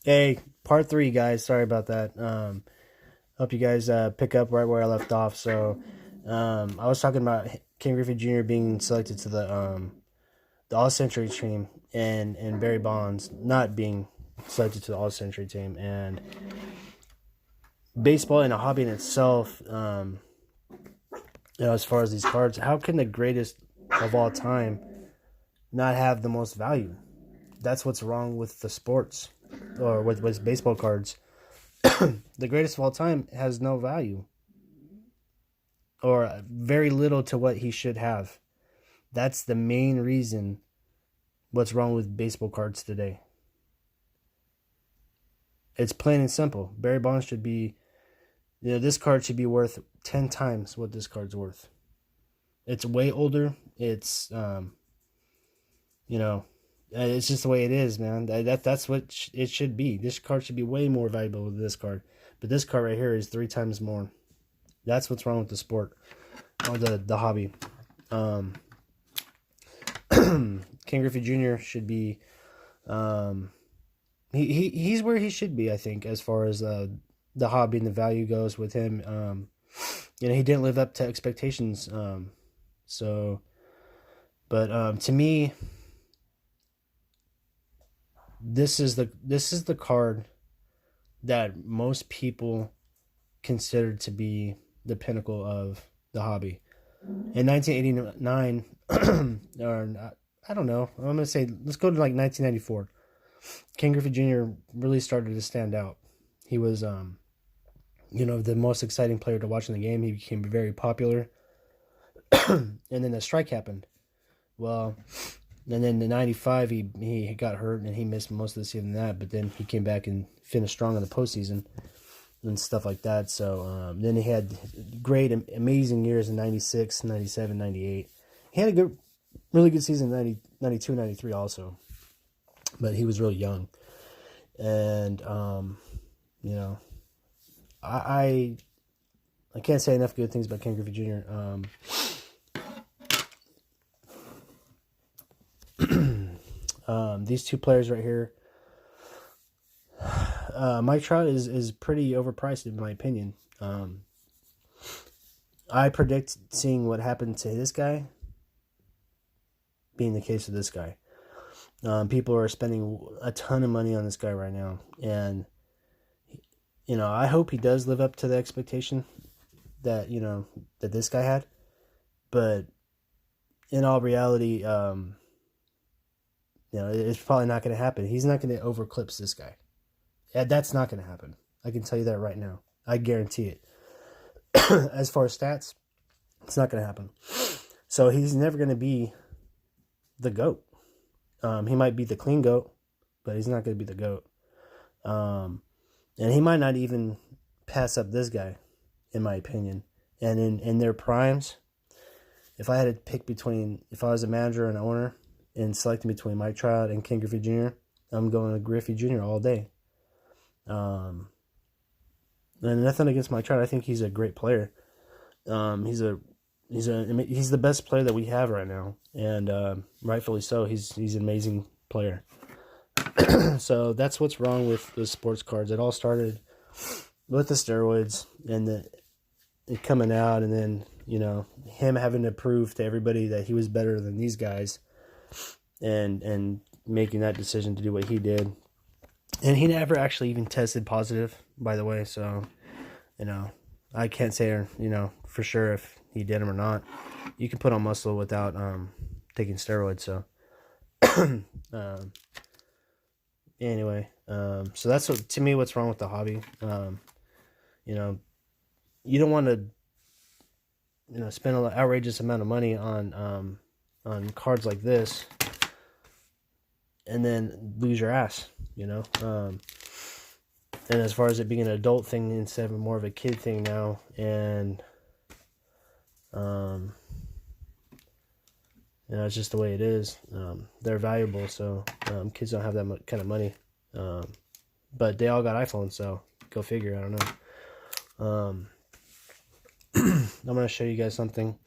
Hey, part three, guys. Sorry about that. Hope you guys pick up right where I left off. I was talking about King Griffey Jr. being selected to the All Century team, and Barry Bonds not being selected to the All Century team. And baseball and a hobby in itself, as far as these cards, how can the greatest of all time not have the most value? That's what's wrong with the sports or with baseball cards. The greatest of all time has no value or very little to what he should have. That's the main reason what's wrong with baseball cards today. It's plain and simple. Barry Bonds should be, this card should be worth 10 times what this card's worth. It's way older. It's just the way it is, man. That's what it should be. This card should be way more valuable than this card. But this card right here is 3 times more. That's what's wrong with the sport or the hobby. King Griffey Jr. should be, he's where he should be, I think, as far as the hobby and the value goes with him. He didn't live up to expectations. To me, this is the card that most people considered to be the pinnacle of the hobby. In 1989, or I don't know, I'm gonna say let's go to like 1994. King Griffey Jr. really started to stand out. He was, the most exciting player to watch in the game. He became very popular, and then the strike happened. Well, and then in '95 he got hurt and he missed most of the season. But then he came back and finished strong in the postseason and stuff like that. So then he had great, amazing years in 96, 97, 98. He had a really good season in 90, 92, 93 also. But he was really young. And, I can't say enough good things about Ken Griffey Jr. These two players right here, Mike Trout is pretty overpriced in my opinion. I predict seeing what happened to this guy being the case of this guy. People are spending a ton of money on this guy right now, and I hope he does live up to the expectation that that this guy had. But in all reality, it's probably not going to happen. He's not going to overclips this guy. That's not going to happen. I can tell you that right now. I guarantee it. As far as stats, it's not going to happen. So he's never going to be the GOAT. He might be the clean GOAT, but he's not going to be the GOAT. And he might not even pass up this guy, in my opinion. And in their primes, if I had to pick if I was a manager and owner and selecting between Mike Trout and Ken Griffey Jr., I'm going to Griffey Jr. all day. And nothing against Mike Trout. I think he's a great player. He's the best player that we have right now, and rightfully so. He's an amazing player. So that's what's wrong with the sports cards. It all started with the steroids and it coming out, and then him having to prove to everybody that he was better than these guys, and making that decision to do what he did. And he never actually even tested positive, by the way. So, I can't say, for sure if he did them or not. You can put on muscle without taking steroids. So, anyway, so that's to me what's wrong with the hobby. You don't want to, spend an outrageous amount of money on cards like this, and then lose your ass. And as far as it being an adult thing instead of more of a kid thing now, and it's just the way it is. They're valuable, so kids don't have that kind of money. But they all got iPhones, so go figure. I don't know. I'm gonna show you guys something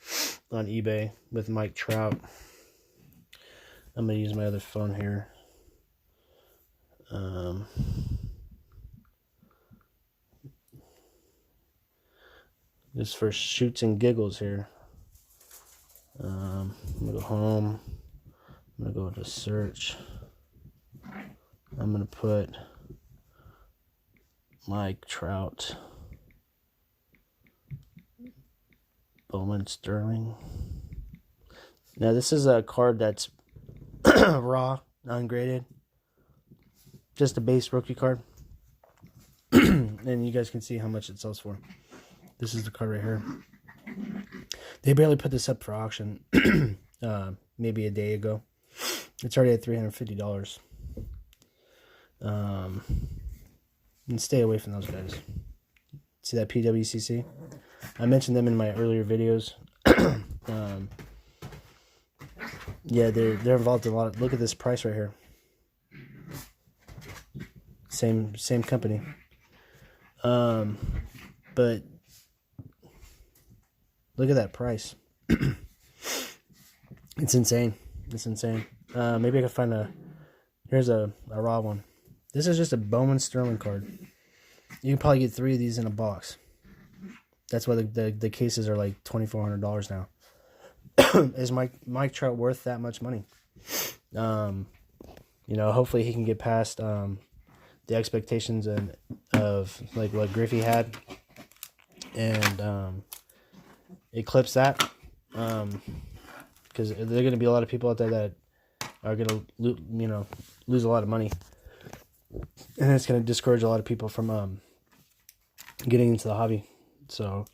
on eBay with Mike Trout. I'm gonna use my other phone here. Just for shoots and giggles here. I'm gonna go home. I'm gonna go to search. I'm gonna put Mike Trout, Bowman Sterling. Now this is a card that's raw, ungraded, just a base rookie card. And you guys can see how much it sells for. This is the card right here. They barely put this up for auction maybe a day ago. It's already at $350. And stay away from those guys. See that PWCC? I mentioned them in my earlier videos. Yeah, they're involved in a lot. Look at this price right here. Same company. But look at that price. It's insane. It's insane. Maybe I can find here's a raw one. This is just a Bowman Sterling card. You can probably get 3 of these in a box. That's why the cases are like $2,400 now. Is Mike Trout worth that much money? Hopefully he can get past the expectations of like what Griffey had, and eclipse that, because there are going to be a lot of people out there that are going to lose a lot of money, and it's going to discourage a lot of people from getting into the hobby. So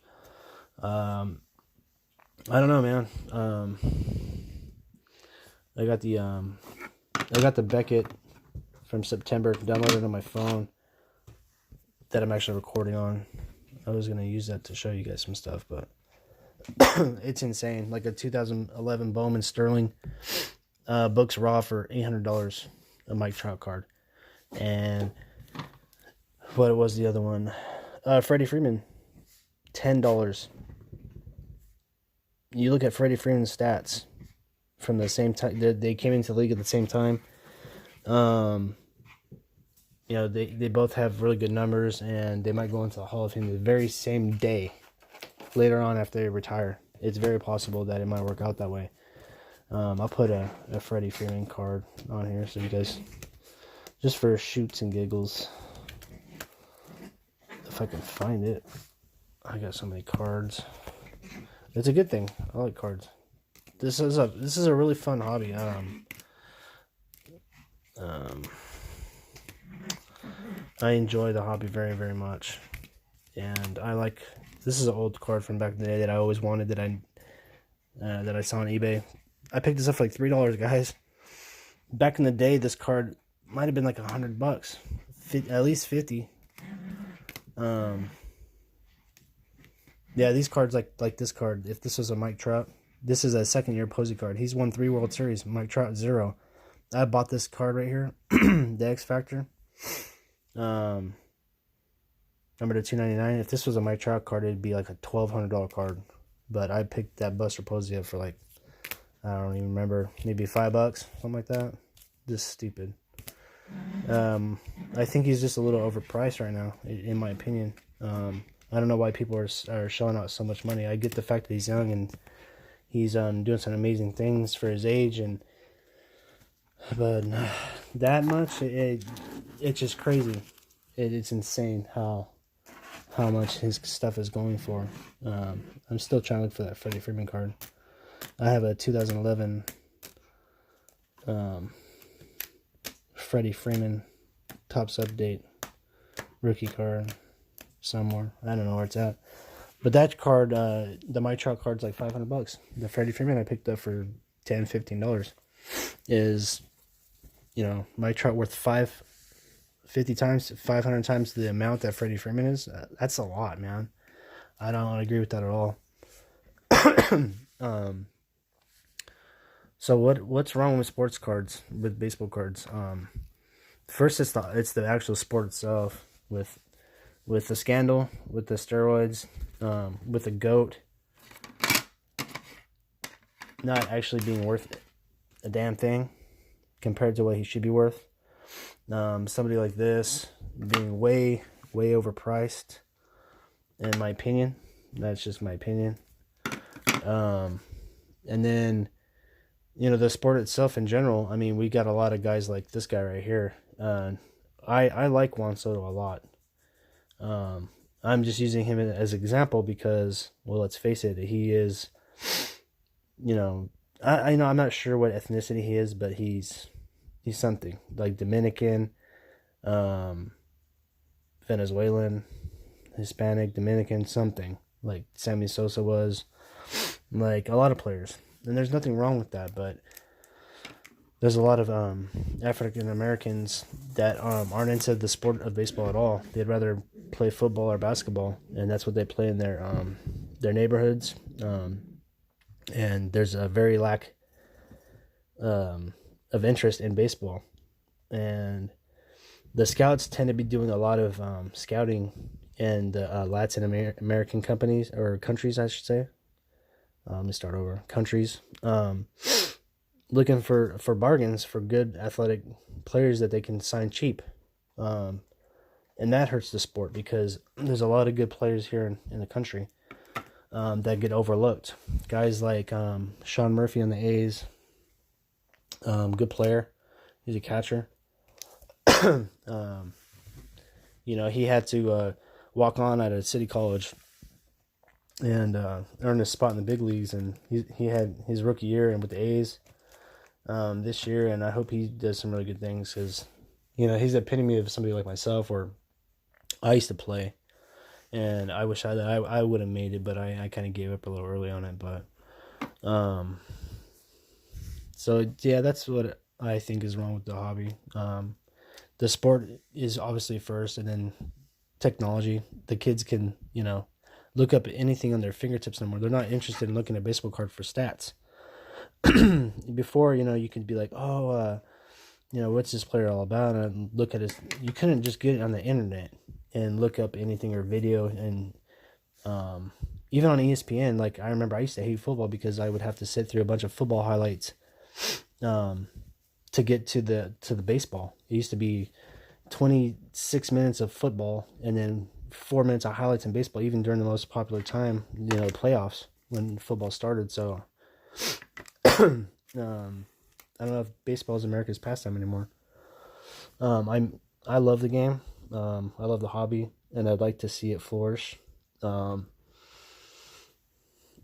I don't know, man. I got the Beckett from September downloaded on my phone that I'm actually recording on. I was gonna use that to show you guys some stuff, but it's insane. Like a 2011 Bowman Sterling books raw for $800, a Mike Trout card. And what was the other one? Freddie Freeman, $10. You look at Freddie Freeman's stats from the same time. They came into the league at the same time. They both have really good numbers, and they might go into the Hall of Fame the very same day later on after they retire. It's very possible that it might work out that way. I'll put a Freddie Freeman card on here so you guys, just for shoots and giggles, if I can find it. I got so many cards. It's a good thing. I like cards. This is a really fun hobby. I enjoy the hobby very, very much, and this is an old card from back in the day that I always wanted, that I saw on eBay. I picked this up for like $3, guys. Back in the day, this card might have been like $100, at least 50. Yeah, these cards like this card. If this was a Mike Trout, this is a second-year Posey card. He's won 3 World Series. Mike Trout 0. I bought this card right here, the X Factor. Number to 299. If this was a Mike Trout card, it'd be like a $1,200 card. But I picked that Buster Posey up for like, I don't even remember, maybe $5, something like that. Just stupid. I think he's just a little overpriced right now, in my opinion. I don't know why people are shelling out so much money. I get the fact that he's young and he's doing some amazing things for his age, but that much, it's just crazy. It's insane how much his stuff is going for. I'm still trying to look for that Freddie Freeman card. I have a 2011 Freddie Freeman Topps Update rookie card somewhere. I don't know where it's at. But that card, the Mike Trout card's like $500. The Freddie Freeman I picked up for $10, $15 is, Mike Trout worth 500 times the amount that Freddie Freeman is. That's a lot, man. I don't agree with that at all. So what's wrong with sports cards, with baseball cards? First, it's the actual sport itself, with the scandal, with the steroids, with the GOAT not actually being worth a damn thing compared to what he should be worth. Somebody like this being way overpriced, in my opinion. That's just my opinion. And then, the sport itself in general, I mean, we got a lot of guys like this guy right here. I like Juan Soto a lot. I'm just using him as an example because, well, let's face it, he is, I'm not sure what ethnicity he is, but he's something like Dominican, Venezuelan, Hispanic, Dominican, something like Sammy Sosa was, like a lot of players, and there's nothing wrong with that, but there's a lot of African Americans that aren't into the sport of baseball at all. They'd rather play football or basketball, and that's what they play in their neighborhoods. And there's a very lack of interest in baseball, and the scouts tend to be doing a lot of scouting in the Latin American companies or countries, I should say. Let me start over. Countries. Looking for bargains for good athletic players that they can sign cheap. And that hurts the sport because there's a lot of good players here in the country that get overlooked. Guys like Sean Murphy on the A's, good player. He's a catcher. He had to walk on at a city college and earn a spot in the big leagues, and he had his rookie year and with the A's this year, and I hope he does some really good things because he's the epitome of somebody like myself where I used to play, and I wish I would have made it, but I kind of gave up a little early on it. But so yeah, that's what I think is wrong with the hobby. The sport is obviously first, and then technology. The kids can look up anything on their fingertips anymore. They're not interested in looking at a baseball card for stats. Before, you could be like, what's this player all about? And look at his. You couldn't just get it on the internet and look up anything or video. And even on ESPN, like I remember I used to hate football because I would have to sit through a bunch of football highlights to get to the baseball. It used to be 26 minutes of football and then 4 minutes of highlights in baseball, even during the most popular time, the playoffs when football started. So I don't know if baseball is America's pastime anymore. I love the game. I love the hobby, and I'd like to see it flourish.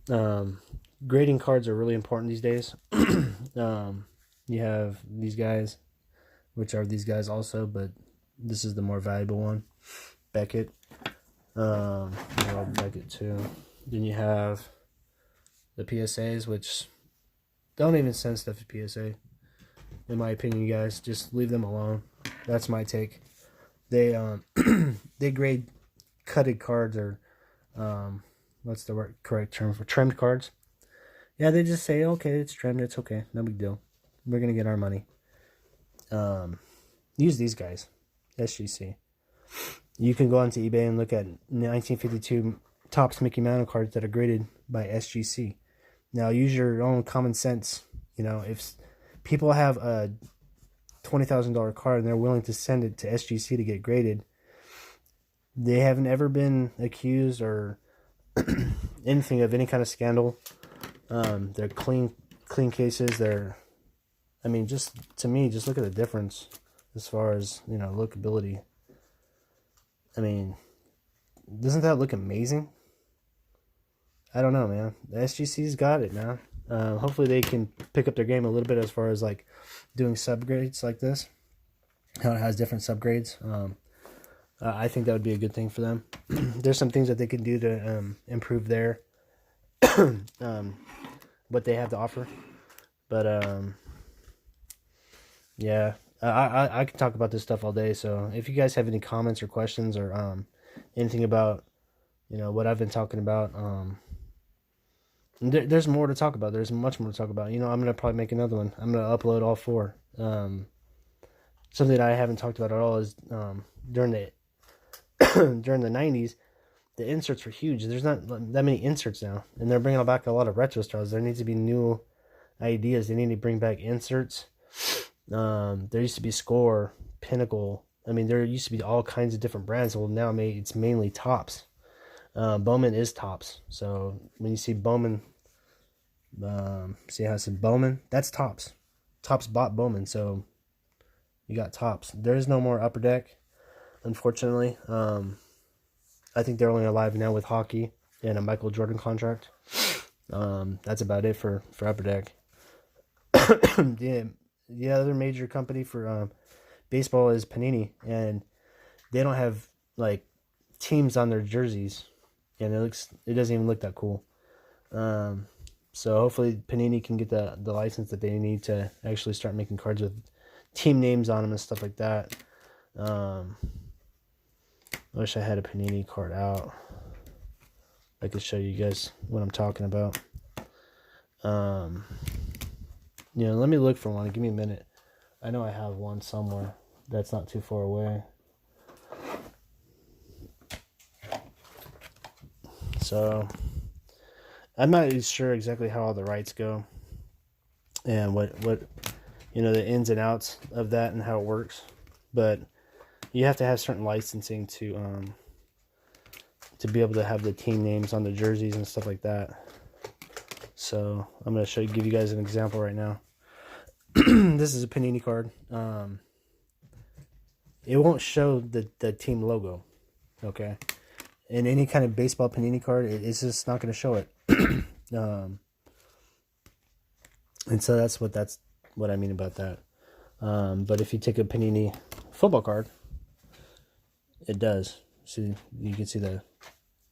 Grading cards are really important these days. You have these guys, which are these guys also, but this is the more valuable one, Beckett. Beckett too. Then you have the PSAs, which don't even send stuff to PSA. In my opinion, you guys just leave them alone. That's my take. They they grade cutted cards or what's the correct term for trimmed cards? Yeah, they just say, okay, it's trimmed, it's okay, no big deal. We're gonna get our money. Use these guys, SGC. You can go onto eBay and look at 1952 Topps Mickey Mantle cards that are graded by SGC. Now, use your own common sense. If people have a $20,000 card and they're willing to send it to SGC to get graded, they haven't ever been accused or anything of any kind of scandal. They're clean cases. Just to me, just look at the difference as far as lookability. Doesn't that look amazing? I don't know, man. The SGC's got it now. Hopefully they can pick up their game a little bit as far as like doing subgrades like this. How it has different subgrades. I think that would be a good thing for them. There's some things that they can do to improve their what they have to offer. But yeah, I can talk about this stuff all day. So if you guys have any comments or questions or anything about what I've been talking about, there's more to talk about. There's much more to talk about. I'm gonna probably make another one. I'm gonna upload all 4. Something that I haven't talked about at all is during the during the 90s, the inserts were huge. There's not that many inserts now, and they're bringing back a lot of retro styles. There needs to be new ideas. They need to bring back inserts. There used to be Score, Pinnacle. There used to be all kinds of different brands. Well, now it's mainly Topps. Bowman is Topps. So when you see Bowman, see how it said Bowman? That's Topps. Topps bought Bowman, so you got Topps. There is no more Upper Deck, unfortunately. I think they're only alive now with hockey and a Michael Jordan contract. That's about it for Upper Deck. The other major company for baseball is Panini, and they don't have like teams on their jerseys, and it doesn't even look that cool. So hopefully Panini can get the license that they need to actually start making cards with team names on them and stuff like that. I wish I had a Panini card out. I could show you guys what I'm talking about. Let me look for one. Give me a minute. I know I have one somewhere that's not too far away. So I'm not sure exactly how all the rights go and what the ins and outs of that and how it works, but you have to have certain licensing to be able to have the team names on the jerseys and stuff like that. So I'm going to give you guys an example right now. This is a Panini card. It won't show the team logo, okay? In any kind of baseball Panini card, it's just not going to show it. And so that's what I mean about that. But if you take a Panini football card, it does. See, you can see the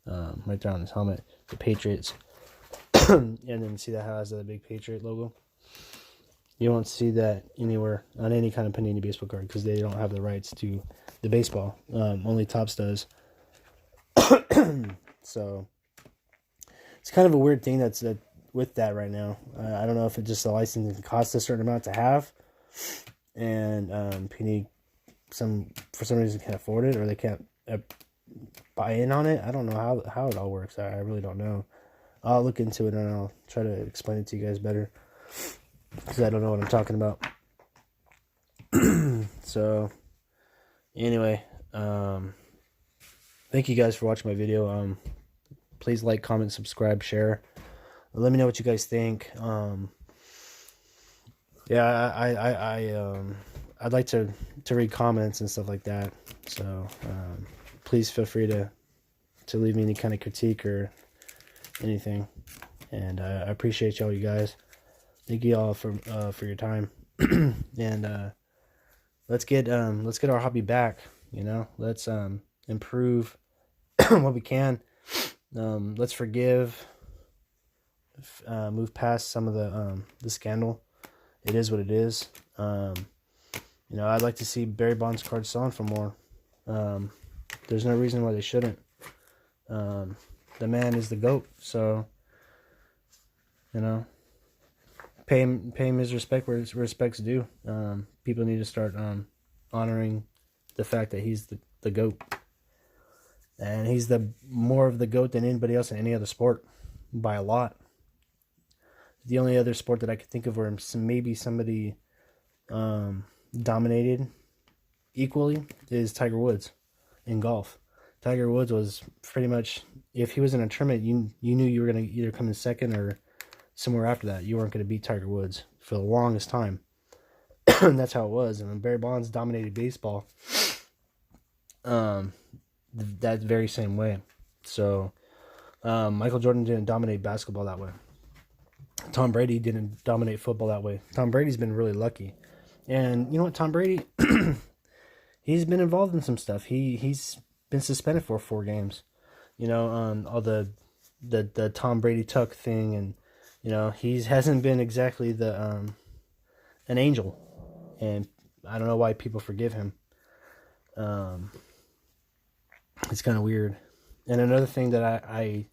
right there on his helmet, the Patriots, and then see that how it has the big Patriot logo. You won't see that anywhere on any kind of Panini baseball card because they don't have the rights to the baseball. Only Topps does. So it's kind of a weird thing that's with that right now. I don't know if it's just the licensing costs a certain amount to have, and Panini for some reason can't afford it, or they can't buy in on it. I don't know how it all works. I really don't know. I'll look into it and I'll try to explain it to you guys better, because I don't know what I'm talking about. So anyway, thank you guys for watching my video. Please like, comment, subscribe, share. Let me know what you guys think. I'd like to read comments and stuff like that. So please feel free to leave me any kind of critique or anything. And I appreciate y'all, you guys. Thank you all for your time. And let's get our hobby back. Let's improve what we can. Let's forgive. Move past some of the scandal. It is what it is. I'd like to see Barry Bonds cards selling for more. There's no reason why they shouldn't. The man is the GOAT, so pay him his respect where his respect's due. People need to start honoring the fact that he's the GOAT, and he's more of the GOAT than anybody else in any other sport by a lot. The only other sport that I could think of where maybe somebody dominated equally is Tiger Woods in golf. Tiger Woods was pretty much, if he was in a tournament, you knew you were going to either come in second or somewhere after that. You weren't going to beat Tiger Woods for the longest time. And that's how it was. And when Barry Bonds dominated baseball, that very same way. So Michael Jordan didn't dominate basketball that way. Tom Brady didn't dominate football that way. Tom Brady's been really lucky. And you know what, Tom Brady, he's been involved in some stuff. He's been suspended for 4 games. All the Tom Brady tuck thing, and he hasn't been exactly an angel, and I don't know why people forgive him. It's kind of weird. And another thing that I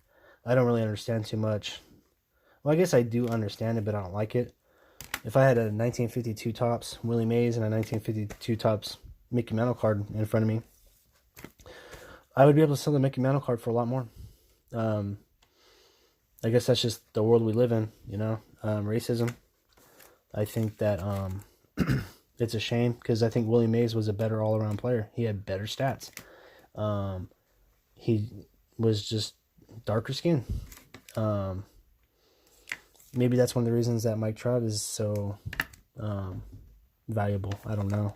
don't really understand too much. Well, I guess I do understand it, but I don't like it. If I had a 1952 Topps Willie Mays and a 1952 Topps Mickey Mantle card in front of me, I would be able to sell the Mickey Mantle card for a lot more. I guess that's just the world we live in, racism. I think that it's a shame, because I think Willie Mays was a better all-around player. He had better stats. He was just darker skin. Maybe that's one of the reasons that Mike Trout is so valuable. I don't know.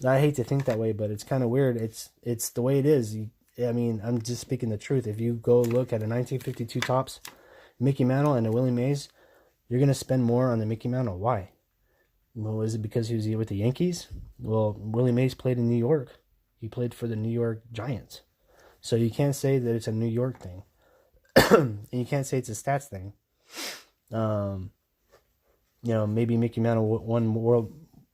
I hate to think that way, but it's kind of weird. It's the way it is. I mean, I'm just speaking the truth. If you go look at a 1952 Topps Mickey Mantle and a Willie Mays, you're going to spend more on the Mickey Mantle. Why? Well, is it because he was with the Yankees? Well, Willie Mays played in New York. He played for the New York Giants. So you can't say that it's a New York thing. And you can't say it's a stats thing. Maybe Mickey Mantle won more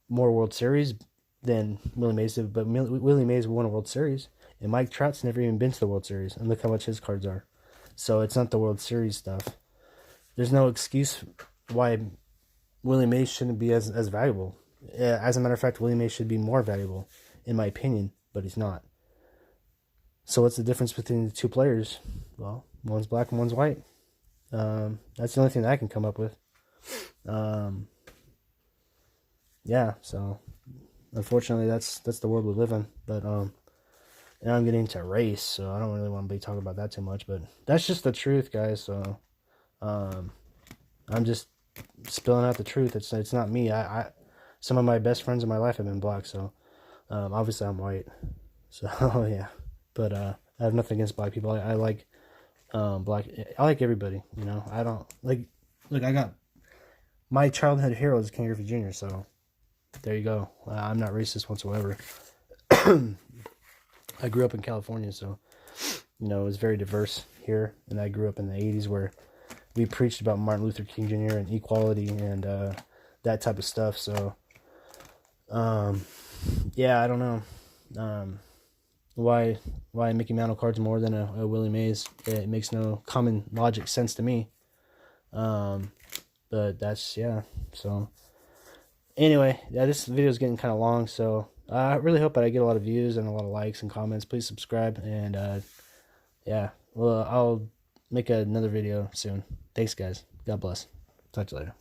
World Series than Willie Mays did, but Willie Mays won a World Series, and Mike Trout's never even been to the World Series, and look how much his cards are. So it's not the World Series stuff. There's no excuse why Willie Mays shouldn't be as valuable. As a matter of fact, Willie Mays should be more valuable, in my opinion, but he's not. So what's the difference between the two players? Well, one's black and one's white. That's the only thing that I can come up with. Yeah, so unfortunately that's the world we live in. But now I'm getting into race, so I don't really want to be talking about that too much, but that's just the truth, guys. So I'm just spilling out the truth. It's not me. I some of my best friends in my life have been black, so obviously I'm white. So yeah. But I have nothing against black people. I like black. I like everybody. I don't like. Look, I got my childhood hero is Ken Griffey Jr. So there you go. I'm not racist whatsoever. I grew up in California, so it was very diverse here, and I grew up in the '80s where we preached about Martin Luther King Jr. and equality and that type of stuff. So yeah, I don't know. Why Mickey Mantle cards more than a Willie Mays? It makes no common logic sense to me. But that's, yeah. So anyway, yeah, this video is getting kind of long, so I really hope that I get a lot of views and a lot of likes and comments. Please subscribe, and yeah, well, I'll make another video soon. Thanks, guys. God bless. Talk to you later.